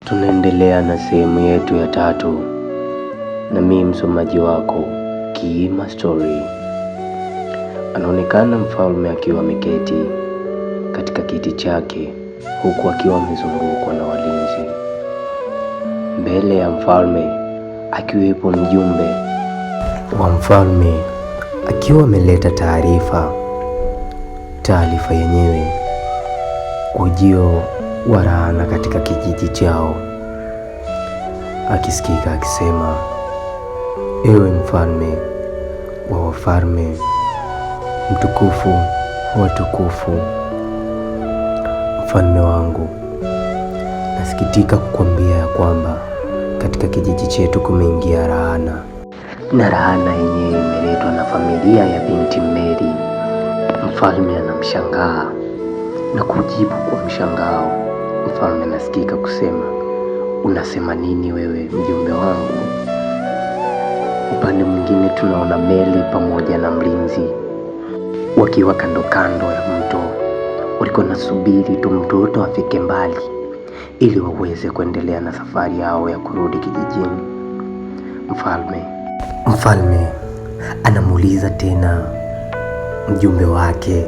Tunaendelea na sehemu yetu ya 3 na mimi msomaji wako Kiima Story. Anaonekana mfalme akiwa ameketi katika kiti chake huku akiwa amezungukwa na walinzi. Mbele ya mfalme akiwepo mjumbe wa mfalme akiwa ameleta taarifa yenyewe ujio wa laana katika kijiji chao, akisikika akisema, ewe mfalme wa wafalme, mtukufu wa watukufu, mfalme wangu, nasikitika kukwambia ya kwamba katika kijiji chetu kumeingia laana, na laana yenyewe imeletwa na familia ya binti Mary. Mfalme anamshangaa na kujibu kwa mshangao. Mfalme anasikika kusema, unasema nini wewe mjumbe wangu? Upande mwingine tunaona Mary pamoja na mlinzi wakiwa kando ya mto, walikuwa nasubiri tu mtoto afike mbali ili waweze kuendelea na safari yao ya kurudi kijijini. Mfalme anamuuliza tena mjumbe wake,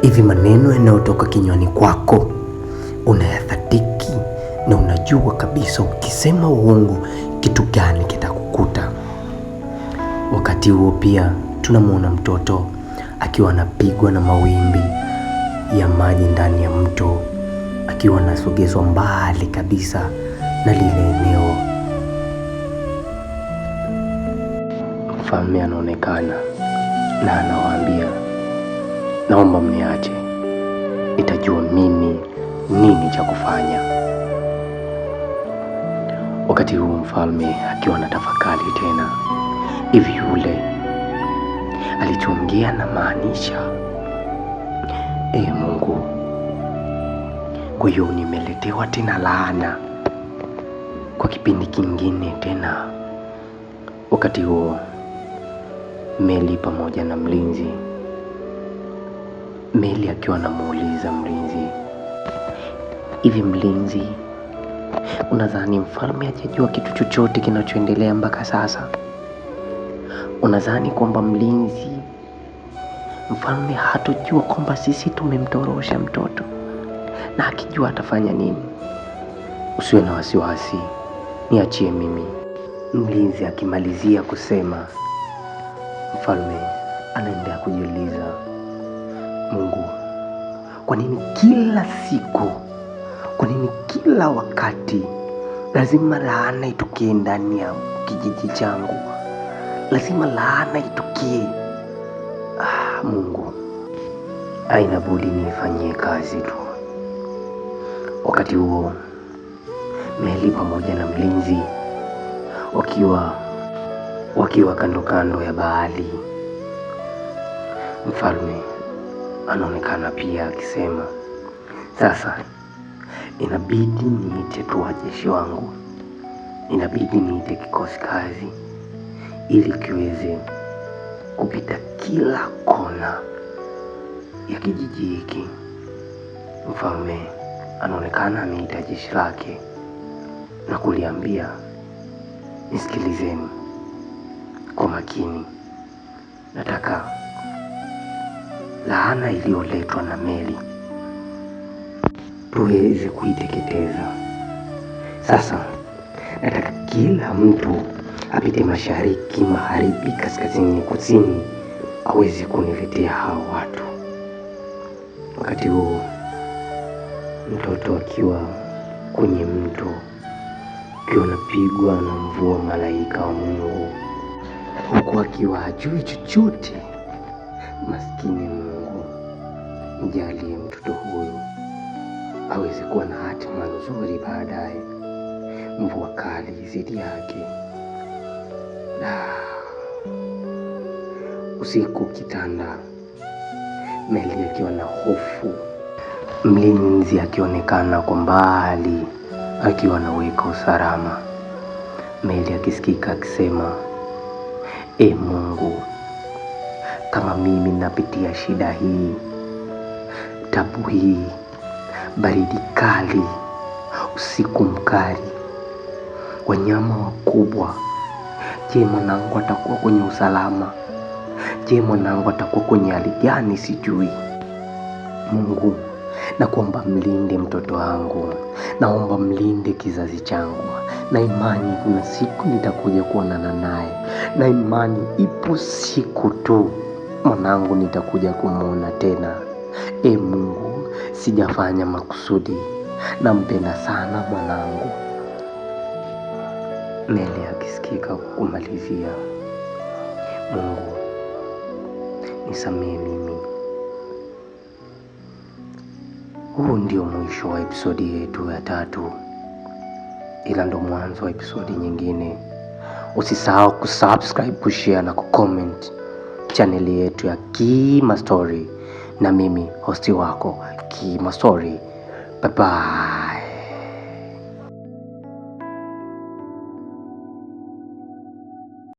hivi maneno yanayotoka kinywani kwako unayathatiki na unajua kabisa ukisema uongo kitu gani kitakukuta? Wakati huo pia tunamwona mtoto akiwa anapigwa na mawimbi ya maji ndani ya mto, akiwa anasogezwa mbali kabisa na lile eneo. Mfalme anaonekana na anawaambia, naomba mniache, nitajua mimi nini cha kufanya. Wakati huu mfalme akiwa anatafakari tena, hivi yule alichoongea na maanisha? Mungu, kwa hiyo nimeletewa tena laana kwa kipindi kingine tena. Wakati huo Mary pamoja na mlinzi, Mary akiwa anamuuliza mlinzi, hivi mlinzi, unadhani mfalme hajajua kitu chochote kinachoendelea mpaka sasa? Unadhani kwamba mfalme hatojua kwamba sisi tumemtorosha mtoto? Na akijua atafanya nini? Usiwe na wasiwasi, niachie mimi. Mlinzi akimalizia kusema, mfalme anaendelea kujiuliza, Mungu, kwa nini kila siku, kwa nini kila wakati lazima laana itokee ndani ya kijiji changu? Lazima laana itokee. Mungu, haina budi nifanyie kazi tu. Wakati huo Mary pamoja na mlinzi wakiwa kando ya bahari, mfalme anaonekana pia akisema, sasa inabidi niite tu wajeshi wangu, inabidi niite kikosi kazi ili kiweze kupita kila kona ya kijiji hiki. Mfalme anaonekana ameita jeshi lake na kuliambia, nisikilizeni kwa makini, nataka laana iliyoletwa na Mary tuweze kuiteketeza. Sasa nataka kila mtu apite mashariki, magharibi, kaskazini, kusini, aweze kuniletea hao watu. Wakati huo mtoto akiwa kwenye mto, akiwa anapigwa na mvua malaika wa Mungu, huku akiwa hajui chochote. Maskini Mungu, mjalie mtoto huyu aweze kuwa na hatima nzuri baadaye, mvua kali zidi yake. Usiku kitanda, Mary akiwa na hofu, mlinzi akionekana kwa mbali akiwa anaweka usalama. Mary akisikika akisema, Mungu, kama mimi napitia shida hii, tabu hii, baridi kali, usiku mkali, wanyama wakubwa. Je, mwanangu atakuwa kwenye usalama? Je, mwanangu atakuwa kwenye hali gani? Sijui. Mungu, nakuomba mlinde mtoto wangu, naomba mlinde kizazi changu, na imani kuna siku nitakuja kuonana naye, na imani ipo siku tu mwanangu nitakuja kumuona tena. Mungu, sijafanya makusudi, nampenda sana mwanangu. Meli akisikika kumalizia, Mungu nisamehe mimi. Huu ndio mwisho wa episodi yetu ya 3, ila ndo mwanzo wa episodi nyingine. Usisahau kusubscribe, kushare na kucomment chaneli yetu ya Kima Story, na mimi hosti wako Kima Story. Bye bye.